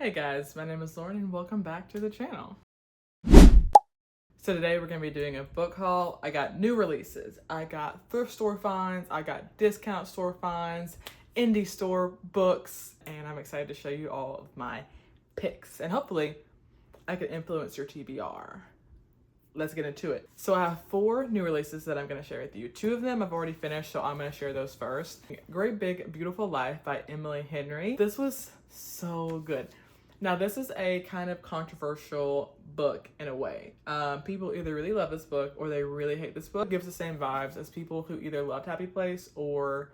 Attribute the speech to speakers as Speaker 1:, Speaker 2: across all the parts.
Speaker 1: Hey guys, my name is Lauren and welcome back to the channel. So today we're going to be doing a book haul. I got new releases, I got thrift store finds, I got discount store finds, indie store books, and I'm excited to show you all of my picks and hopefully I can influence your TBR. Let's get into it. So I have 4 new releases that I'm going to share with you. 2 of them I've already finished, so I'm going to share those first. Great Big Beautiful Life by Emily Henry. This was so good. Now this is a kind of controversial book in a way. People either really love this book or they really hate this book. It gives the same vibes as people who either loved Happy Place or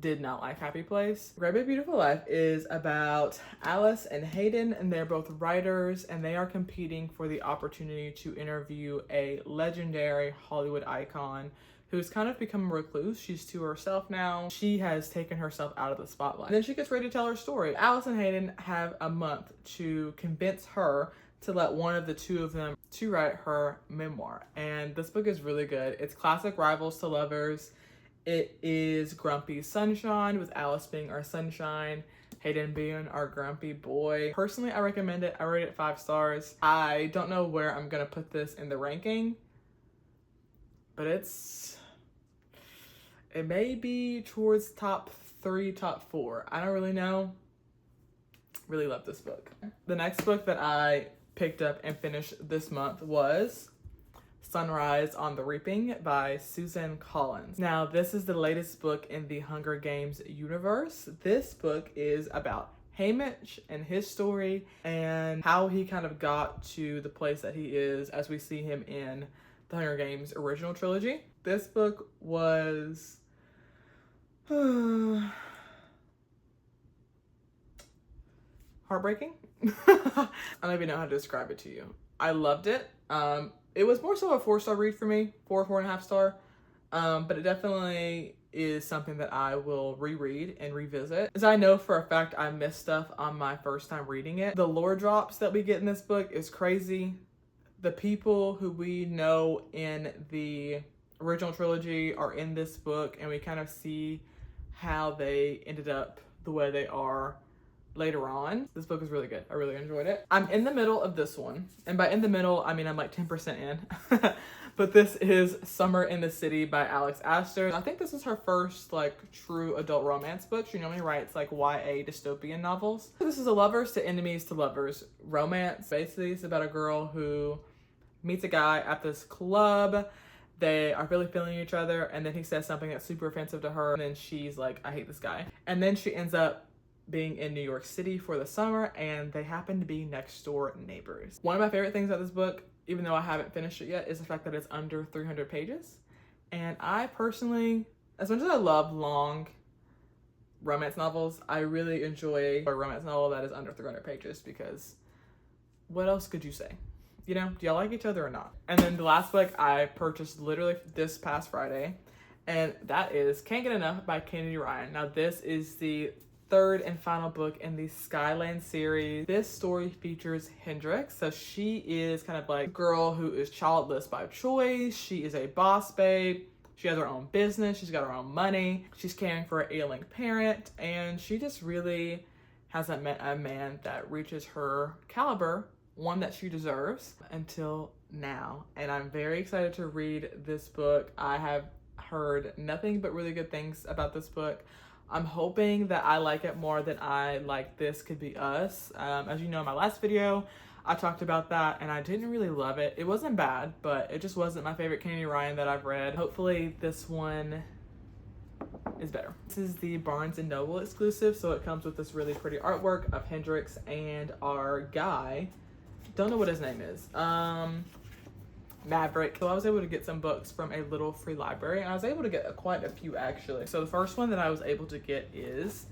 Speaker 1: did not like Happy Place. Great Big Beautiful Life is about Alice and Hayden, and they're both writers and they are competing for the opportunity to interview a legendary Hollywood icon who's kind of become a recluse. She's to herself now. She has taken herself out of the spotlight. And then she gets ready to tell her story. Alice and Hayden have a month to convince her to let one of the 2 of them to write her memoir. And this book is really good. It's classic rivals to lovers. It is grumpy sunshine, with Alice being our sunshine, Hayden being our grumpy boy. Personally, I recommend it. I rate it 5 stars. I don't know where I'm gonna put this in the ranking, but it may be towards top 3, top 4. I don't really know. Really love this book. The next book that I picked up and finished this month was Sunrise on the Reaping by Susan Collins. Now, this is the latest book in the Hunger Games universe. This book is about Haymitch and his story and how he kind of got to the place that he is as we see him in the Hunger Games original trilogy. This book was heartbreaking. I don't even know how to describe it to you. I loved it. It was more so a 4-star read for me, 4.5 star. But it definitely is something that I will reread and revisit. As I know for a fact, I missed stuff on my first time reading it. The lore drops that we get in this book is crazy. The people who we know in the original trilogy are in this book, and we kind of see how they ended up the way they are later on. This book is really good. I really enjoyed it. I'm in the middle of this one, and by in the middle I mean I'm like 10% in. But this is Summer in the City by Alex Astor. I think this is her first like true adult romance book. She normally writes like YA dystopian novels. This is a lovers to enemies to lovers romance. Basically it's about a girl who meets a guy at this club. They are really feeling each other, and then he says something that's super offensive to her, and then she's like, I hate this guy. And then she ends up being in New York City for the summer, and they happen to be next door neighbors. One of my favorite things about this book, even though I haven't finished it yet, is the fact that it's under 300 pages. And I personally, as much as I love long romance novels, I really enjoy a romance novel that is under 300 pages because what else could you say? You know, do y'all like each other or not? And then the last book I purchased literally this past Friday, and that is Can't Get Enough by Kennedy Ryan. Now this is the 3rd and final book in the Skyland series. This story features Hendrix. So she is kind of like a girl who is childless by choice. She is a boss babe. She has her own business. She's got her own money. She's caring for an ailing parent, and she just really hasn't met a man that reaches her caliber, one that she deserves, until now. And I'm very excited to read this book. I have heard nothing but really good things about this book. I'm hoping that I like it more than I like This Could Be Us. As you know, in my last video, I talked about that and I didn't really love it. It wasn't bad, but it just wasn't my favorite Kennedy Ryan that I've read. Hopefully this one is better. This is the Barnes & Noble exclusive, so it comes with this really pretty artwork of Hendrix and our guy. Don't know what his name is. Maverick. So I was able to get some books from a little free library, and I was able to get quite a few actually. So the first one that I was able to get is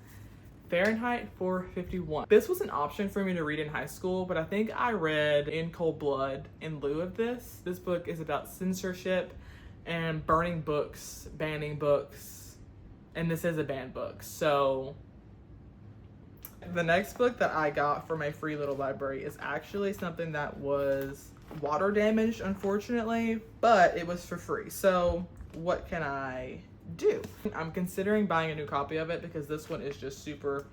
Speaker 1: Fahrenheit 451. This was an option for me to read in high school, but I think I read In Cold Blood in lieu of this. This book is about censorship and burning books, banning books, and this is a banned book. So the next book that I got from a free little library is actually something that was water damaged, unfortunately, but it was for free. So what can I do? I'm considering buying a new copy of it because this one is just super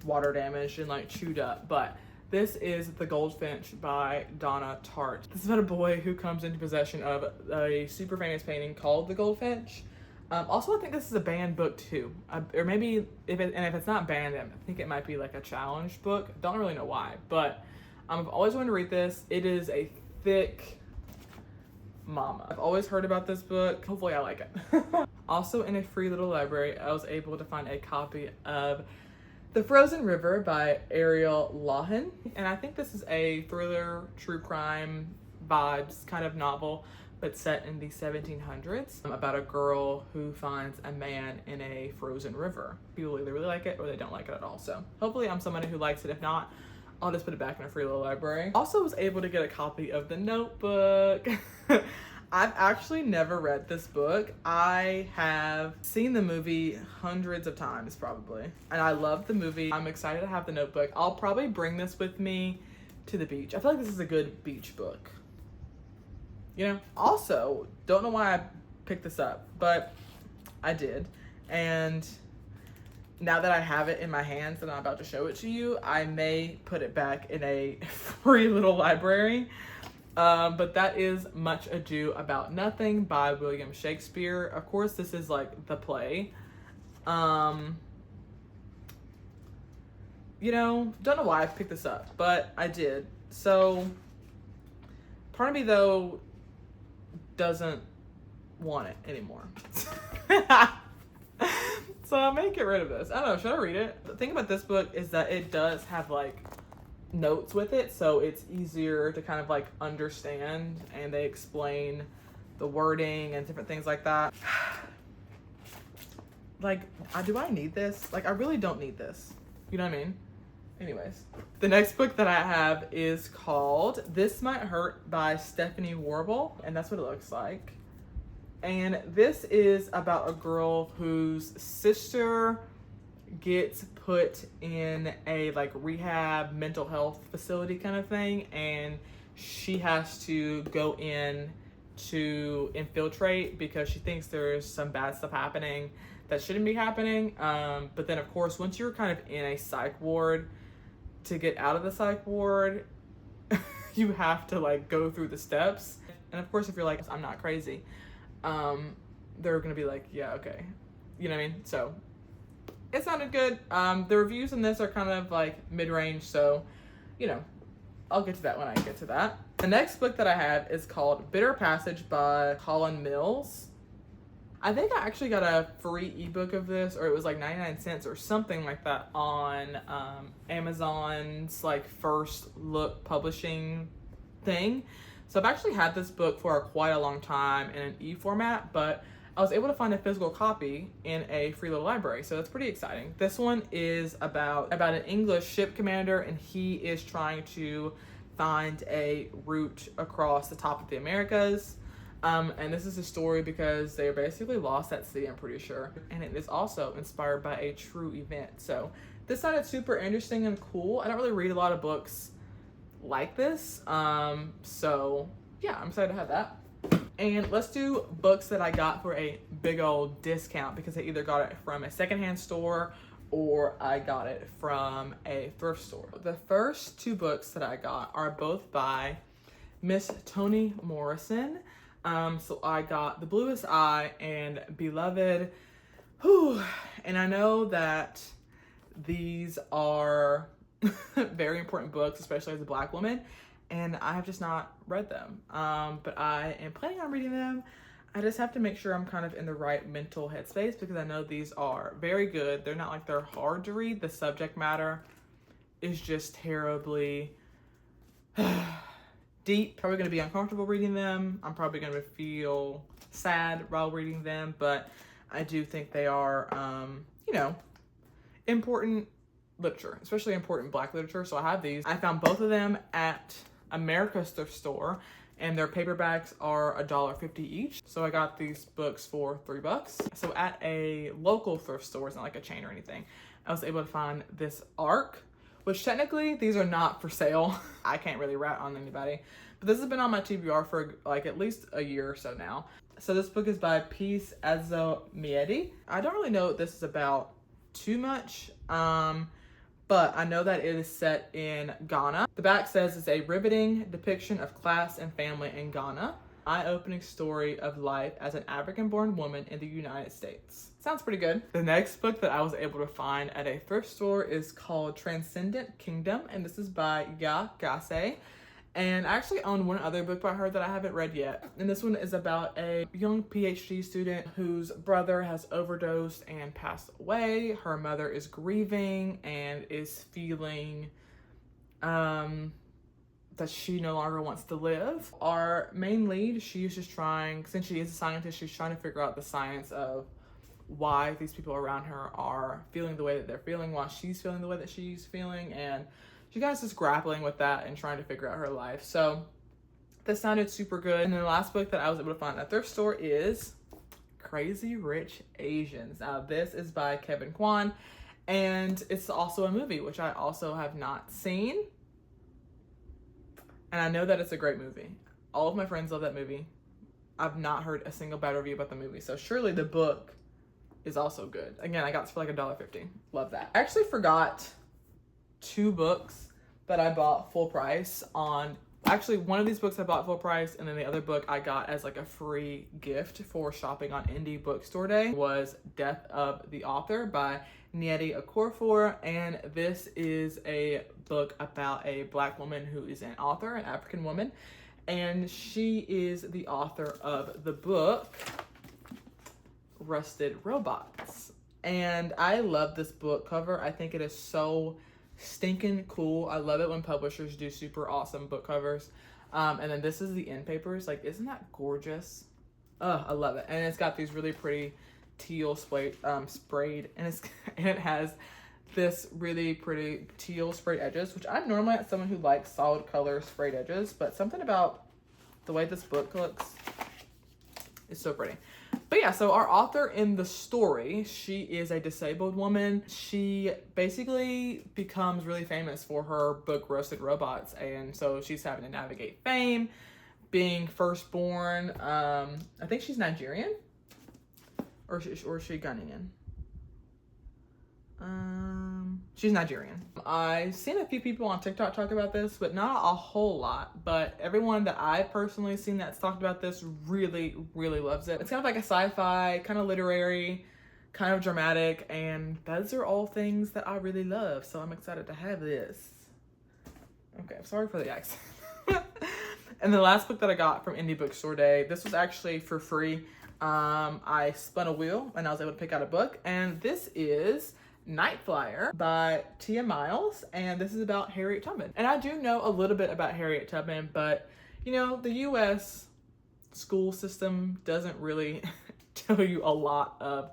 Speaker 1: water damaged and like chewed up. But this is The Goldfinch by Donna Tartt. This is about a boy who comes into possession of a super famous painting called The Goldfinch. Also, I think this is a banned book too, or maybe if it's not banned, I think it might be like a challenge book. Don't really know why, but I've always wanted to read this. It is a thick mama. I've always heard about this book. Hopefully, I like it. Also, in a free little library, I was able to find a copy of The Frozen River by Ariel Lawhon, and I think this is a thriller, true crime vibes kind of novel, but set in the 1700s, about a girl who finds a man in a frozen river. People either really like it or they don't like it at all. So hopefully I'm somebody who likes it. If not, I'll just put it back in a free little library. Also was able to get a copy of The Notebook. I've actually never read this book. I have seen the movie hundreds of times probably, and I love the movie. I'm excited to have The Notebook. I'll probably bring this with me to the beach. I feel like this is a good beach book. You know, also, don't know why I picked this up, but I did. And now that I have it in my hands and I'm about to show it to you, I may put it back in a free little library. But that is Much Ado About Nothing by William Shakespeare. Of course, this is like the play. You know, don't know why I picked this up, but I did. So, part of me though doesn't want it anymore. So I may get rid of this. I don't know, should I read it? The thing about this book is that it does have like notes with it, so it's easier to kind of like understand, and they explain the wording and different things like that. Like, do I need this? Like, I really don't need this. You know what I mean? Anyways, the next book that I have is called This Might Hurt by Stephanie Warble, and that's what it looks like. And this is about a girl whose sister gets put in a like rehab mental health facility kind of thing, and she has to go in to infiltrate because she thinks there's some bad stuff happening that shouldn't be happening. But then of course, once you're kind of in a psych ward, to get out of the psych ward, you have to like go through the steps. And of course, if you're like, I'm not crazy, they're gonna be like, yeah, okay. You know what I mean? So it sounded good. The reviews on this are kind of like mid-range, so, you know, I'll get to that when I get to that. The next book that I have is called Bitter Passage by Colin Mills. I think I actually got a free ebook of this, or it was like 99 cents or something like that on Amazon's like first look publishing thing. So I've actually had this book for quite a long time in an e-format, but I was able to find a physical copy in a free little library, so that's pretty exciting. This one is about an English ship commander, and he is trying to find a route across the top of the Americas. And this is a story because they're basically lost at sea, I'm pretty sure. And it is also inspired by a true event. So this sounded super interesting and cool. I don't really read a lot of books like this. So yeah, I'm excited to have that. And let's do books that I got for a big old discount, because I either got it from a secondhand store or I got it from a thrift store. The first two books that I got are both by Miss Toni Morrison. So I got The Bluest Eye and Beloved. Whew. And I know that these are very important books, especially as a Black woman, and I have just not read them. But I am planning on reading them. I just have to make sure I'm kind of in the right mental headspace, because I know these are very good. They're not like they're hard to read. The subject matter is just terribly deep. Probably going to be uncomfortable reading them. I'm probably going to feel sad while reading them, but I do think they are, you know, important literature, especially important Black literature. So I have these. I found both of them at America's thrift store, and their paperbacks are $1.50 each. So I got these books for $3. So at a local thrift store, it's not like a chain or anything, I was able to find this ARC, which technically these are not for sale. I can't really rat on anybody, but this has been on my TBR for like at least a year or so now. So this book is by Peace Azomiedi. I don't really know what this is about too much, but I know that it is set in Ghana. The back says it's a riveting depiction of class and family in Ghana. Eye-opening story of life as an African-born woman in the United States. Sounds pretty good. The next book that I was able to find at a thrift store is called Transcendent Kingdom, and this is by Ya Gase. And I actually own one other book by her that I haven't read yet. And this one is about a young PhD student whose brother has overdosed and passed away. Her mother is grieving and is feeling that she no longer wants to live. Our main lead, she's just trying, since she is a scientist, she's trying to figure out the science of why these people around her are feeling the way that they're feeling, why she's feeling the way that she's feeling, and she guys just grappling with that and trying to figure out her life. So this sounded super good. And then the last book that I was able to find at a thrift store is Crazy Rich Asians. Now this is by Kevin Kwan, and it's also a movie, which I also have not seen. And I know that it's a great movie. All of my friends love that movie. I've not heard a single bad review about the movie. So surely the book is also good. Again, I got it for like $1.50. Love that. I actually forgot 2 books that I bought full price on. Actually, one of these books I bought full price, and then the other book I got as like a free gift for shopping on Indie Bookstore Day was Death of the Author by Nnedi Okorafor, and this is a book about a Black woman who is an author, an African woman, and she is the author of the book Rusted Robots. And I love this book cover. I think it is so stinking cool. I love it when publishers do super awesome book covers. And then this is the end papers. Like, isn't that gorgeous? I love it. And it's got these really pretty teal sprayed, and it has this really pretty teal sprayed edges, which I'm normally not someone who likes solid color sprayed edges, but something about the way this book looks is so pretty. But yeah, so our author in the story, she is a disabled woman. She basically becomes really famous for her book Rusted Robots, and so she's having to navigate fame, being firstborn. I think she's Nigerian, or is she Ghanaian? She's Nigerian. I've seen a few people on TikTok talk about this, but not a whole lot. But everyone that I've personally seen that's talked about this really, really loves it. It's kind of like a sci-fi, kind of literary, kind of dramatic, and those are all things that I really love. So I'm excited to have this. Okay, I'm sorry for the accent. And the last book that I got from Indie Bookstore Day, this was actually for free. I spun a wheel and I was able to pick out a book, and this is Night Flyer by Tia Miles, and this is about Harriet Tubman. And I do know a little bit about Harriet Tubman, but you know, the US school system doesn't really tell you a lot of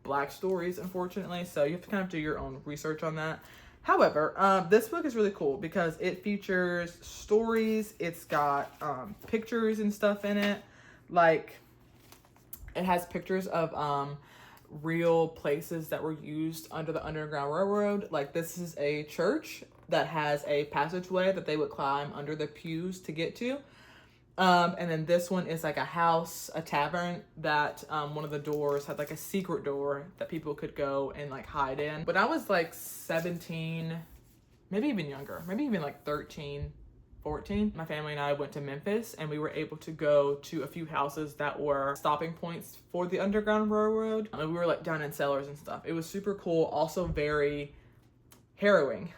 Speaker 1: Black stories, unfortunately, so you have to kind of do your own research on that. However, this book is really cool because it features stories, it's got pictures and stuff in it. Like, it has pictures of real places that were used under the Underground Railroad. Like, this is a church that has a passageway that they would climb under the pews to get to. And then this one is like a house, a tavern that one of the doors had like a secret door that people could go and like hide in. When I was like 17, maybe even younger, maybe even like 13, 14, my family and I went to Memphis, and we were able to go to a few houses that were stopping points for the Underground Railroad. And we were like down in cellars and stuff. It was super cool, also very harrowing.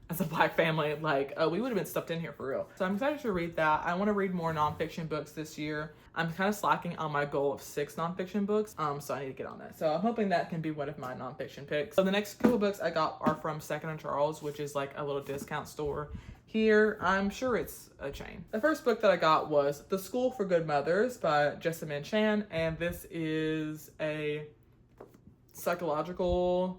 Speaker 1: As a Black family, like, we would have been stuffed in here for real. So I'm excited to read that. I want to read more nonfiction books this year. I'm kind of slacking on my goal of 6 nonfiction books, so I need to get on that. So I'm hoping that can be one of my nonfiction picks. So the next couple books I got are from Second and Charles, which is like a little discount store here. I'm sure it's a chain. The first book that I got was The School for Good Mothers by Jessamine Chan, and this is a psychological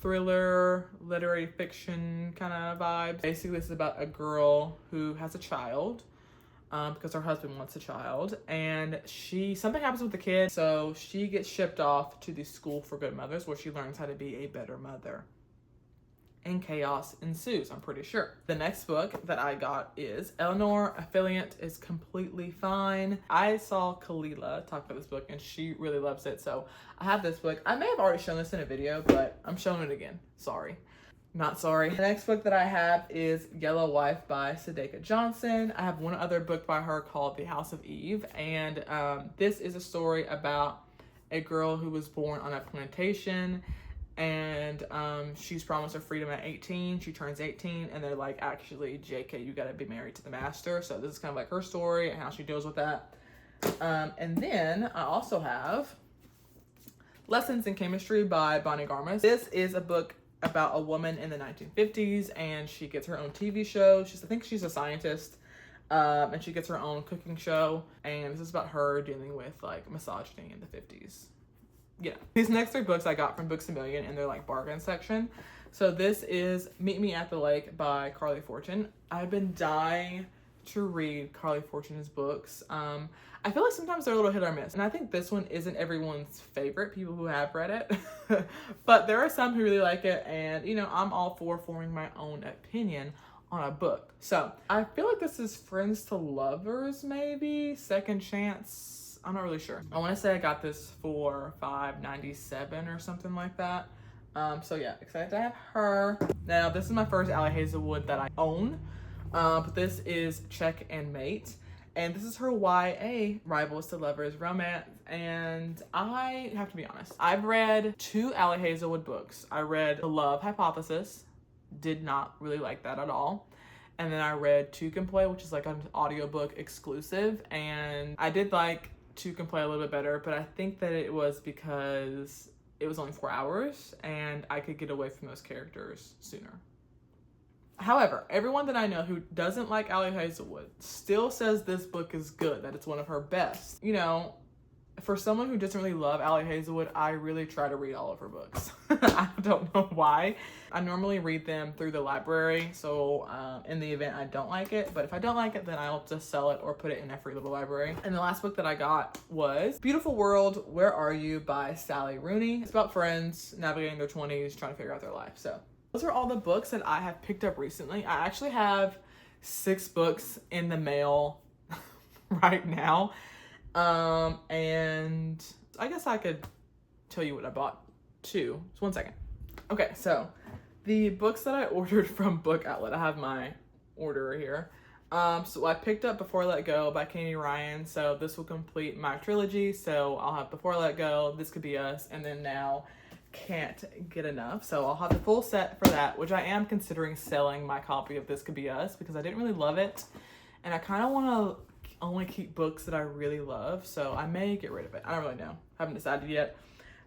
Speaker 1: thriller, literary fiction kind of vibe. Basically, this is about a girl who has a child because her husband wants a child, and something happens with the kid, so she gets shipped off to the School for Good Mothers where she learns how to be a better mother. And chaos ensues, I'm pretty sure. The next book that I got is Eleanor Affiliate is Completely Fine. I saw Kalila talk about this book and she really loves it, so I have this book. I may have already shown this in a video, but I'm showing it again. Sorry. Not sorry. The next book that I have is Yellow Wife by Sadeka Johnson. I have one other book by her called The House of Eve, and this is a story about a girl who was born on a plantation, and she's promised her freedom at 18. She turns 18, and they're like, actually, JK, you gotta be married to the master. So this is kind of like her story and how she deals with that. And then I also have Lessons in Chemistry by Bonnie Garmus. This is a book about a woman in the 1950s, and she gets her own TV show. I think she's a scientist, and she gets her own cooking show, and this is about her dealing with like misogyny in the 50s. Yeah. These next 3 books I got from Books A Million in their like bargain section. So this is Meet Me at the Lake by Carly Fortune. I've been dying to read Carly Fortune's books. I feel like sometimes they're a little hit or miss, and I think this one isn't everyone's favorite, people who have read it. But there are some who really like it, and you know, I'm all for forming my own opinion on a book. So I feel like this is Friends to Lovers, maybe Second Chance. I'm not really sure. I want to say I got this for $5.97 or something like that. So yeah, excited to have her. Now this is my first Allie Hazelwood that I own, but this is Check and Mate. And this is her YA, Rivals to Lovers romance. And I have to be honest, I've read 2 Allie Hazelwood books. I read The Love Hypothesis, did not really like that at all. And then I read Two Can Play, which is like an audiobook exclusive. And I did like Two Can Play a little bit better, but I think that it was because it was only 4 hours and I could get away from those characters sooner. However, everyone that I know who doesn't like Allie Hazelwood still says this book is good, that it's one of her best. You know, for someone who doesn't really love Allie Hazelwood, I really try to read all of her books. I don't know why. I normally read them through the library, so in the event I don't like it, but if I don't like it, then I'll just sell it or put it in a free little library. And the last book that I got was Beautiful World, Where Are You by Sally Rooney. It's about friends navigating their 20s, trying to figure out their life. So those are all the books that I have picked up recently. I actually have 6 books in the mail right now. And I guess I could tell you what I bought too. Just 1 second. Okay, so the books that I ordered from Book Outlet, I have my order here. So I picked up Before I Let Go by Candy Ryan. So this will complete my trilogy. So I'll have Before I Let Go, This Could Be Us, and then Now Can't Get Enough. So I'll have the full set for that, which I am considering selling my copy of This Could Be Us because I didn't really love it, and I kind of want to only keep books that I really love, so I may get rid of it. I don't really know. Haven't decided yet.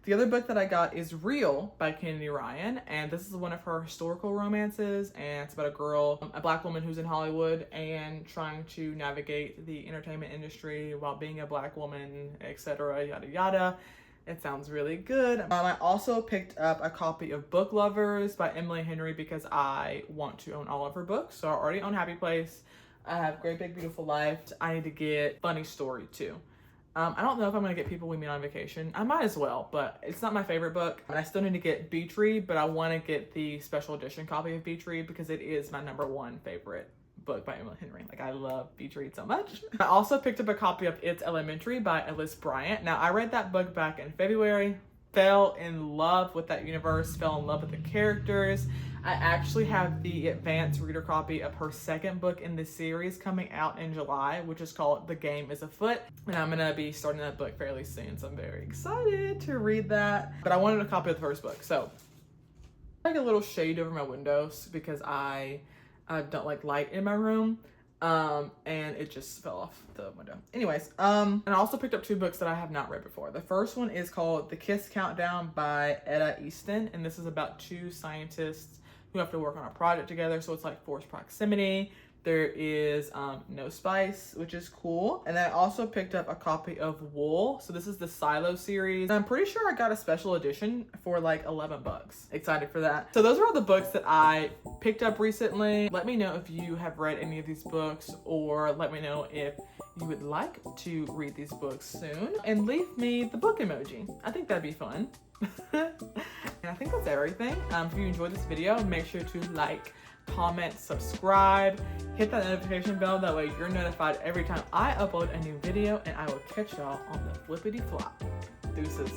Speaker 1: The other book that I got is Real by Candy Ryan, and this is one of her historical romances, and it's about a girl, a Black woman who's in Hollywood and trying to navigate the entertainment industry while being a Black woman, etc., yada yada. It sounds really good. I also picked up a copy of Book Lovers by Emily Henry because I want to own all of her books. So I already own Happy Place. I have Great Big Beautiful Life. I need to get Funny Story too. I don't know if I'm gonna get People We Meet on Vacation. I might as well, but it's not my favorite book. And I still need to get Beach Read, but I want to get the special edition copy of Beach Read because it is my #1 favorite book by Emily Henry. Like, I love Beach Read so much. I also picked up a copy of It's Elementary by Ellis Bryant. Now, I read that book back in February, fell in love with that universe, fell in love with the characters. I actually have the advanced reader copy of her second book in this series coming out in July, which is called The Game Is Afoot. And I'm gonna be starting that book fairly soon, so I'm very excited to read that. But I wanted a copy of the first book, so like a little shade over my windows because I don't like light in my room, and it just fell off the window. Anyways, and I also picked up 2 books that I have not read before. The first one is called The Kiss Countdown by Etta Easton, and this is about 2 scientists who have to work on a project together, so it's like forced proximity. There is no spice, which is cool. And then I also picked up a copy of Wool. So this is the Silo series. And I'm pretty sure I got a special edition for like $11. Excited for that. So those are all the books that I picked up recently. Let me know if you have read any of these books, or let me know if you would like to read these books soon. And leave me the book emoji. I think that'd be fun. And I think that's everything. If you enjoyed this video, make sure to like, comment, subscribe, hit that notification bell. That way you're notified every time I upload a new video, and I will catch y'all on the flippity flop. Deuces.